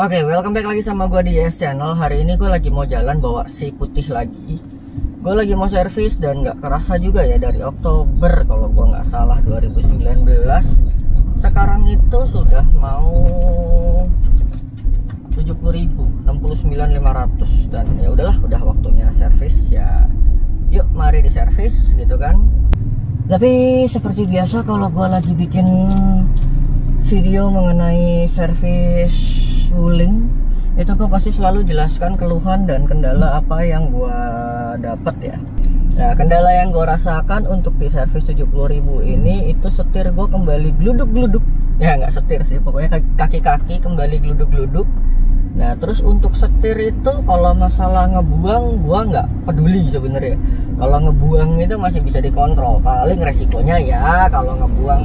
Oke, welcome back lagi sama gue di YS Channel. Hari ini gue lagi mau jalan bawa si putih lagi. Gue lagi mau servis dan nggak kerasa juga ya, dari Oktober kalau gue nggak salah 2019. Sekarang itu sudah mau 70.000, 69.500, dan ya udahlah, udah waktunya servis ya. Yuk, mari diservis gitu kan. Tapi seperti biasa kalau gue lagi bikin video mengenai servis wuling, itu gue pasti selalu jelaskan keluhan dan kendala apa yang gue dapet ya. Nah, kendala yang gue rasakan untuk di servis 70.000 ini, itu setir gue kembali gluduk-gluduk. Ya nggak setir sih, pokoknya kaki-kaki kembali gluduk-gluduk. Nah, terus untuk setir itu kalau masalah ngebuang, gue nggak peduli sebenarnya. Kalau ngebuang itu masih bisa dikontrol. Paling resikonya ya kalau ngebuang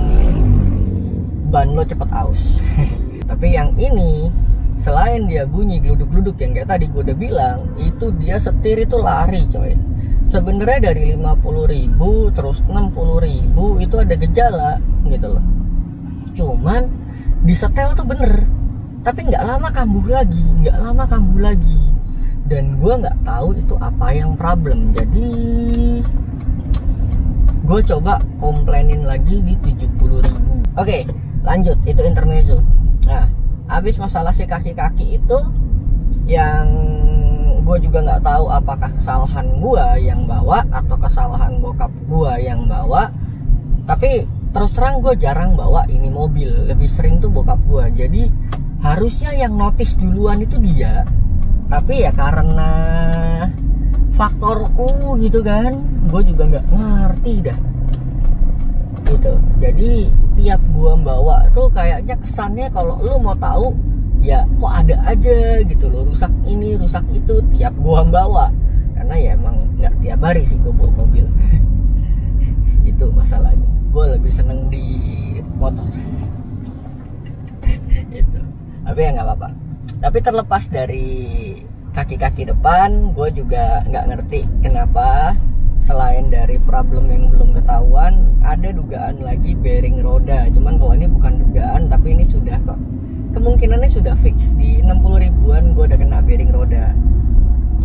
ban lo cepet aus. Tapi yang ini, selain dia bunyi gluduk-gluduk yang kayak tadi gue udah bilang, itu dia setir itu lari coy. Sebenarnya dari 50.000 terus 60.000 itu ada gejala gitu loh. Cuman di setel tuh bener, tapi nggak lama kambuh lagi, dan gue nggak tahu itu apa yang problem. Jadi gue coba komplainin lagi di 70.000. Oke, lanjut, itu intermezzo. Nah, habis masalah si kaki-kaki itu, yang gue juga nggak tahu apakah kesalahan gue yang bawa atau kesalahan bokap gue yang bawa. Tapi terus terang gue jarang bawa ini mobil, lebih sering tuh bokap gue. Jadi harusnya yang notice duluan itu dia, tapi ya karena faktorku gitu kan, gue juga nggak ngerti dah gitu. Jadi tiap gua bawa tuh kayaknya kesannya kalau lu mau tahu ya kok ada aja gitu loh, rusak ini rusak itu tiap gua bawa. Karena ya emang nggak tiap hari sih gua bawa mobil. Itu masalahnya, gua lebih seneng di motor. Gitu. Tapi ya nggak apa-apa. Tapi terlepas dari kaki-kaki depan, gue juga nggak ngerti kenapa selain dari problem yang belum ketahuan, ada dugaan lagi bearing roda. Cuman kalau ini bukan dugaan, tapi ini sudah kok, kemungkinannya sudah fix. Di 60.000-an gue udah kena bearing roda.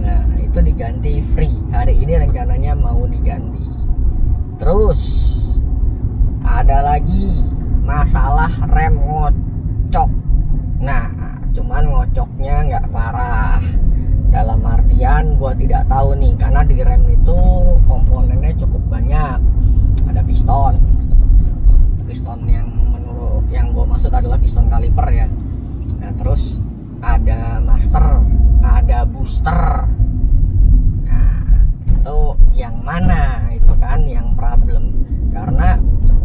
Nah, itu diganti free. Hari ini rencananya mau diganti. Terus ada lagi masalah rem ngocok. Nah, cuman ngocoknya nggak parah. Dalam artian gue tidak tahu nih, karena di rem itu komponennya cukup banyak. Ada piston yang menurut yang gue maksud adalah piston kaliper ya. Nah, terus ada master, ada booster. Nah, itu yang mana itu kan yang problem. Karena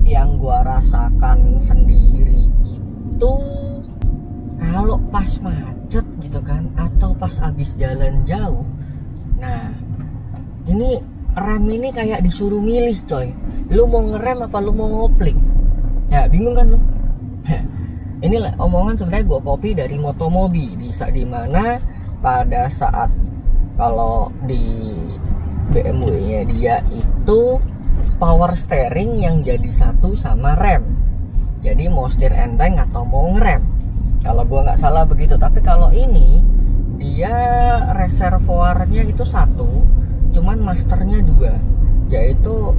yang gue rasakan sendiri itu, kalau pas macet gitu kan, atau pas habis jalan jauh, nah ini rem ini kayak disuruh milih coy. Lu mau ngerem apa lu mau ngopling? Ya bingung kan lu. Ini omongan sebenarnya gue copy dari Motomobi, di mana pada saat kalau di BMW-nya dia itu power steering yang jadi satu sama rem. Jadi mau setir enteng atau mau ngerem, kalau gua nggak salah begitu. Tapi kalau ini dia reservoirnya itu satu, cuman masternya dua, yaitu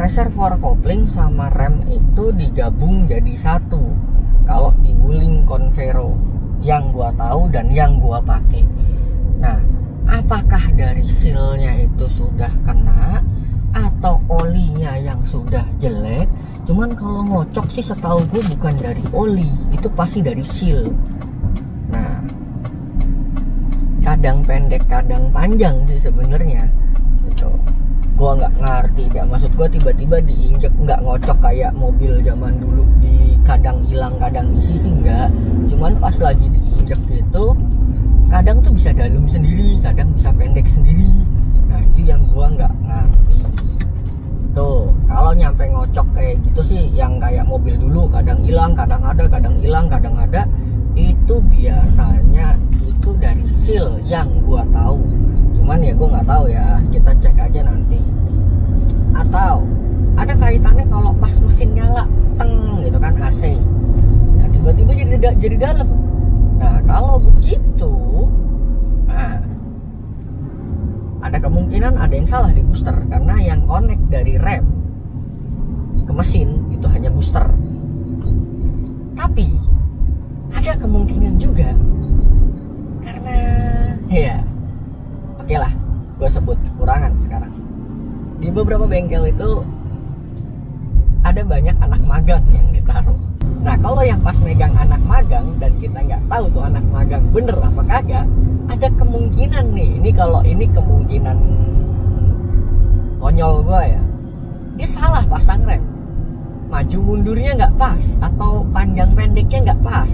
reservoir kopling sama rem itu digabung jadi satu. Kalau di Wuling Convero yang gua tahu dan yang gua pakai. Nah, apakah dari sealnya itu sudah kena atau olinya yang sudah jelek? Cuman kalau ngocok sih setahu gue bukan dari oli, itu pasti dari seal. Nah, kadang pendek kadang panjang sih sebenarnya gitu. Gue nggak ngerti ya, maksud gue tiba-tiba diinjek, nggak ngocok kayak mobil zaman dulu, di kadang hilang kadang isi sih nggak. Cuman pas lagi diinjek gitu, kadang tuh bisa dalam sendiri, kadang bisa pendek sendiri. Nah, itu yang gue nggak ngerti. Tuh, kalau nyampe ngocok kayak gitu sih, yang kayak mobil dulu kadang hilang kadang ada, kadang hilang kadang ada, itu biasanya itu dari seal yang gua tahu. Cuman ya gua nggak tahu ya, kita cek aja nanti. Atau ada kaitannya kalau pas mesin nyala teng gitu kan, AC. Nah, tiba-tiba jadi dalam. Nah, kalau kemungkinan ada yang salah di booster, karena yang connect dari rem ke mesin itu hanya booster. Tapi ada kemungkinan juga karena ya oke lah, gue sebut kekurangan sekarang. Di beberapa bengkel itu ada banyak anak magang yang ditaruh. Nah, kalau yang pas megang anak magang dan kita nggak tahu tuh anak magang bener apa kagak, ada kemungkinan nih, ini kemungkinan konyol gue ya, dia salah pasang rem, maju mundurnya nggak pas atau panjang pendeknya nggak pas.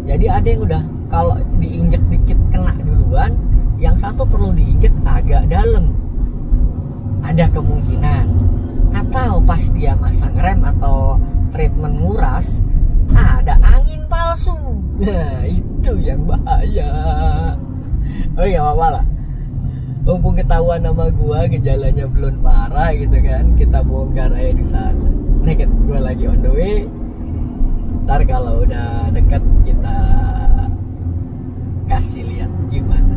Jadi ada yang udah kalau diinjek dikit kena duluan, yang satu perlu diinjek agak dalam. Ada kemungkinan. Atau pas dia masang rem atau treatment nguras, ada angin palsu. Nah, itu yang bahaya. Oh iya, apa lah. Mumpung ketahuan nama gua, gejalanya belum parah gitu kan, kita bongkar aja di sana. Nih kan gua lagi on the way. Ntar kalau udah dekat kita kasih lihat gimana.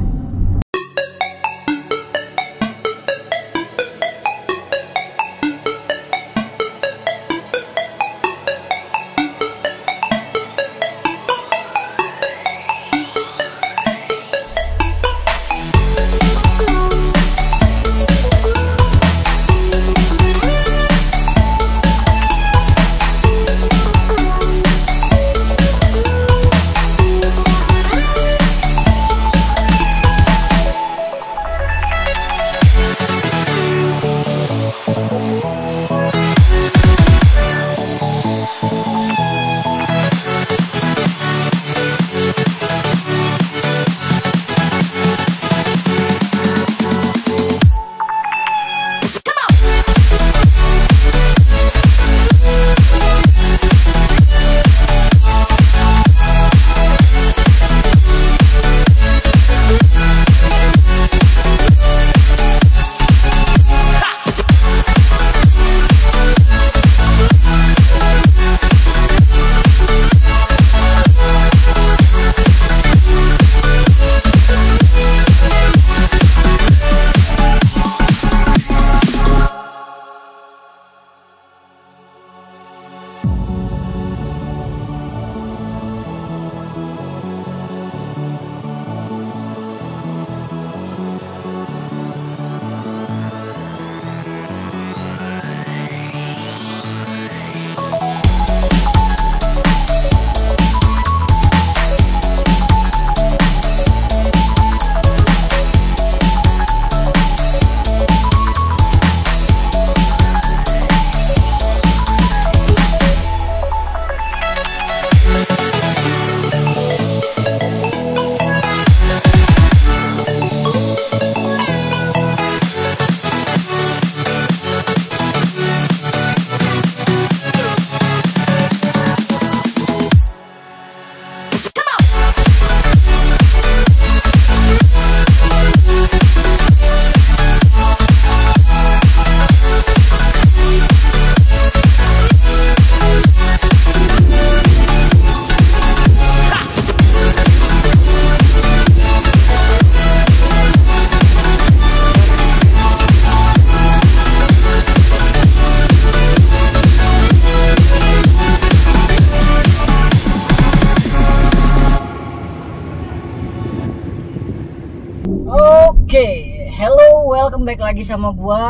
Hello, welcome back lagi sama gua.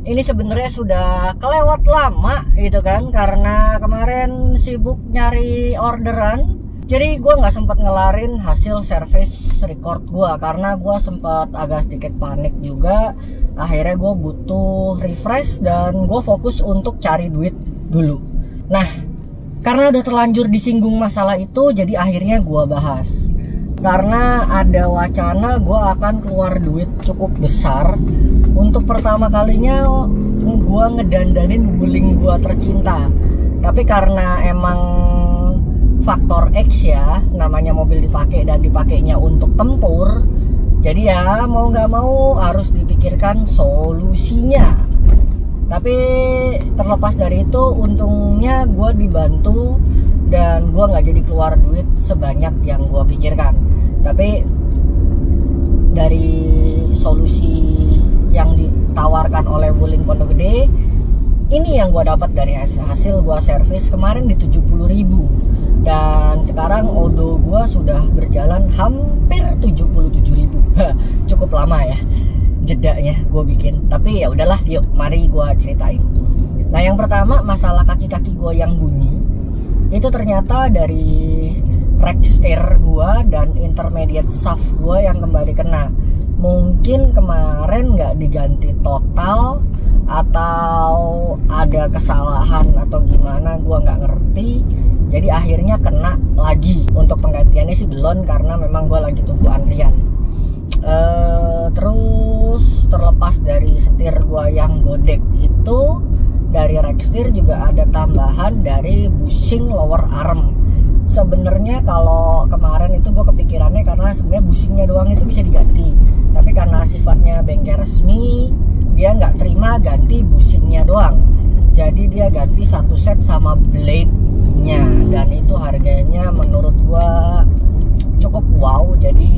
Ini sebenarnya sudah kelewat lama gitu kan, karena kemarin sibuk nyari orderan. Jadi gua nggak sempat ngelarin hasil service record gua karena gua sempat agak sedikit panik juga. Akhirnya gua butuh refresh dan gua fokus untuk cari duit dulu. Nah, karena udah terlanjur disinggung masalah itu, jadi akhirnya gua bahas. Karena ada wacana gue akan keluar duit cukup besar untuk pertama kalinya gue ngedandanin wuling gue tercinta. Tapi karena emang faktor X ya, namanya mobil dipakai dan dipakainya untuk tempur, jadi ya mau nggak mau harus dipikirkan solusinya. Tapi terlepas dari itu, untungnya gue dibantu dan gue nggak jadi keluar duit sebanyak yang gue pikirkan. Tapi dari solusi yang ditawarkan oleh Wuling Pondok Gede, ini yang gue dapat dari hasil gue servis kemarin di 70.000, dan sekarang odo gue sudah berjalan hampir 77.000. Cukup lama ya jedanya gue bikin, tapi ya udahlah, yuk mari gue ceritain. Nah, yang pertama masalah kaki-kaki gue yang bunyi itu ternyata dari rack steer gue dan intermediate shaft gue yang kembali kena. Mungkin kemarin nggak diganti total atau ada kesalahan atau gimana, gue nggak ngerti. Jadi akhirnya kena lagi. Untuk penggantiannya sih belum, karena memang gue lagi tunggu antrian. Terus terlepas dari setir gue yang godek itu, dari rack steer juga ada tambahan dari bushing lower arm. Sebenarnya kalau kemarin itu gue kepikirannya karena sebenarnya bushingnya doang itu bisa diganti, tapi karena sifatnya bengkel resmi, dia nggak terima ganti bushingnya doang. Jadi dia ganti satu set sama blade-nya, dan itu harganya menurut gue cukup wow. Jadi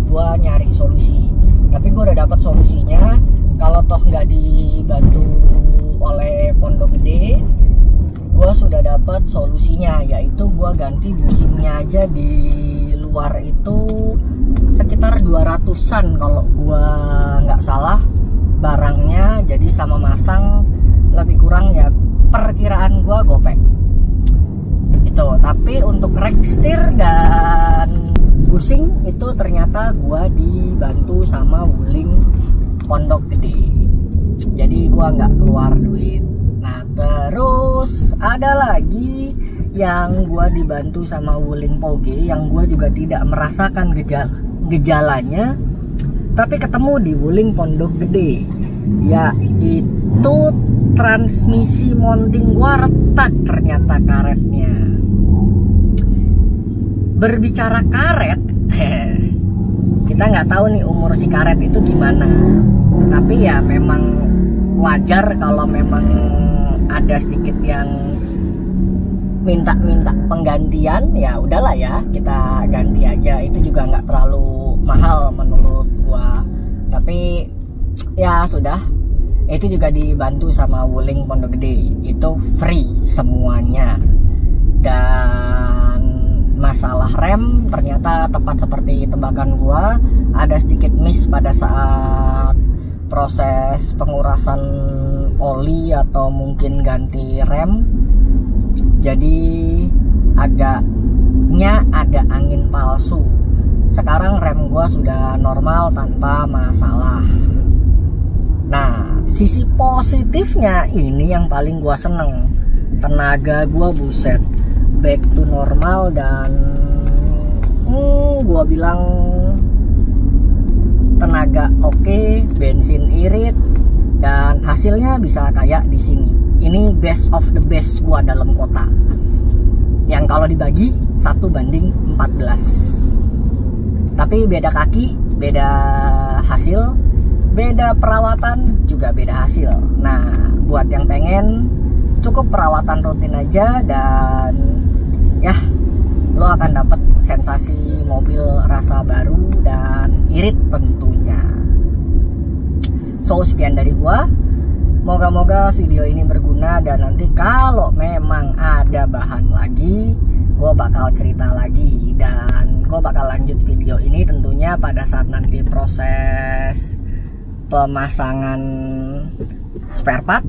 gue nyari solusi, tapi gue udah dapat solusinya. Kalau toh nggak dibantu oleh Pondok Gede, gue sudah dapat solusinya, yaitu gue ganti bushingnya aja di luar itu sekitar 200-an kalau gue nggak salah barangnya. Jadi sama masang lebih kurang ya perkiraan gue gopek itu. Tapi untuk rack steer dan bushing itu ternyata gue dibantu sama Wuling Pondok Gede, jadi gue nggak keluar duit. Nah, terus ada lagi yang gue dibantu sama Wuling Poge, yang gue juga tidak merasakan gejalanya, tapi ketemu di Wuling Pondok Gede, yaitu transmisi mounting gue retak ternyata karetnya. Berbicara karet, kita nggak tahu nih umur si karet itu gimana, tapi ya memang wajar kalau memang ada sedikit yang minta penggantian. Ya udahlah ya, kita ganti aja. Itu juga nggak terlalu mahal menurut gua, tapi ya sudah. Itu juga dibantu sama Wuling Pondok Gede, itu free semuanya. Dan masalah rem ternyata tepat seperti tebakan gua, ada sedikit miss pada saat proses pengurasan oli atau mungkin ganti rem. Jadi agaknya ada angin palsu. Sekarang rem gua sudah normal tanpa masalah. Nah, sisi positifnya ini yang paling gua seneng. Tenaga gua buset, back to normal, dan gua bilang tenaga oke, bensin irit, dan hasilnya bisa kayak di sini. Ini best of the best gua dalam kota. Yang kalau dibagi 1:14. Tapi beda kaki, beda hasil, beda perawatan, juga beda hasil. Nah, buat yang pengen cukup perawatan rutin aja, dan ya lo akan dapat sensasi mobil rasa baru dan irit tentunya. So, sekian dari gua. Moga-moga video ini berguna, dan nanti kalau memang ada bahan lagi, gua bakal cerita lagi, dan gua bakal lanjut video ini tentunya pada saat nanti proses pemasangan spare part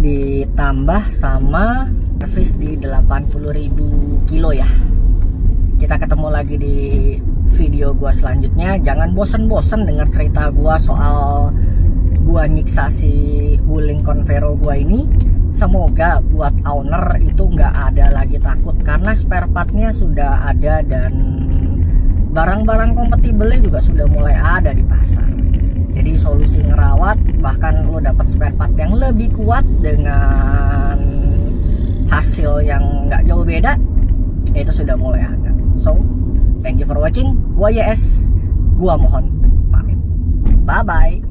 ditambah sama servis di 80.000 kilo ya. Kita ketemu lagi di video gua selanjutnya. Jangan bosen-bosen dengar cerita gua soal gua nyiksa si Wuling Convero gua ini. Semoga buat owner itu nggak ada lagi takut, karena spare partnya sudah ada dan barang-barang kompatibelnya juga sudah mulai ada di pasar. Jadi solusi ngerawat, bahkan lo dapat spare part yang lebih kuat dengan hasil yang nggak jauh beda, itu sudah mulai ada. So, thank you for watching. Gua YS, gua mohon pamit. Bye bye.